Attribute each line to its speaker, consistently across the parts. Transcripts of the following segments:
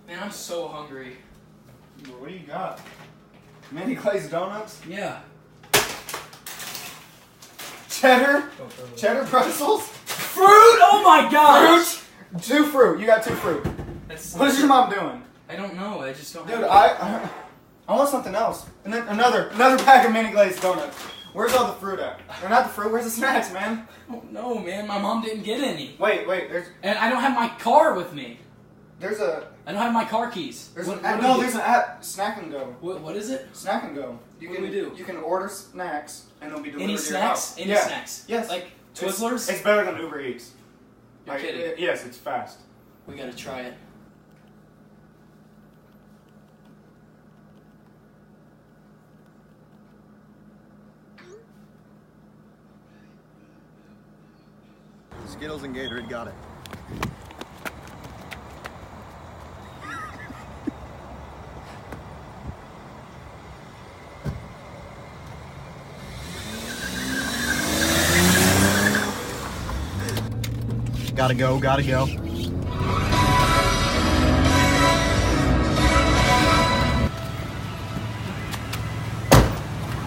Speaker 1: Man, I'm so hungry.
Speaker 2: What do you got? Mini glazed donuts?
Speaker 1: Yeah.
Speaker 2: Cheddar? Cheddar pretzels?
Speaker 1: Fruit? Oh my gosh!
Speaker 2: Fruit? 2 fruit. You got 2 fruit. What is your mom doing?
Speaker 1: I don't know. I just don't.
Speaker 2: Dude, I want something else. And then another pack of mini glazed donuts. Where's all the fruit at? Or not the fruit. Where's the snacks, man?
Speaker 1: I don't know, man. My mom didn't get any.
Speaker 2: Wait.
Speaker 1: And I don't have my car with me.
Speaker 2: There's a.
Speaker 1: I don't have my car keys.
Speaker 2: There's
Speaker 1: What
Speaker 2: an
Speaker 1: do
Speaker 2: app.
Speaker 1: we
Speaker 2: No,
Speaker 1: do?
Speaker 2: there's an app. Snack and Go.
Speaker 1: What is it?
Speaker 2: Snack and Go.
Speaker 1: What do we do?
Speaker 2: You can order snacks and they'll be delivered
Speaker 1: Any
Speaker 2: to your
Speaker 1: snacks?
Speaker 2: house.
Speaker 1: Any
Speaker 2: Yeah.
Speaker 1: snacks?
Speaker 2: Yes.
Speaker 1: Like Twizzlers?
Speaker 2: It's better than Uber Eats.
Speaker 1: You're kidding.
Speaker 2: Yes, it's fast.
Speaker 1: We gotta try it.
Speaker 3: Skittles and Gatorade, got it. Gotta go, gotta go.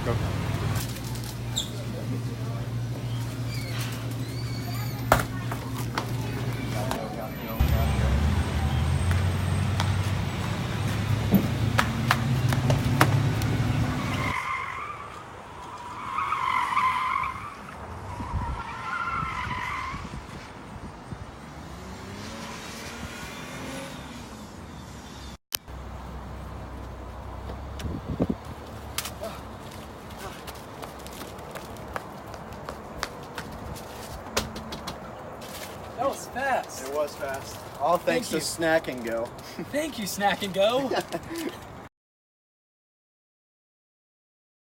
Speaker 3: Go.
Speaker 1: That was fast.
Speaker 3: It was fast. All thanks
Speaker 1: Thank
Speaker 3: to
Speaker 1: you.
Speaker 3: Snack and Go.
Speaker 1: Thank you, Snack and Go.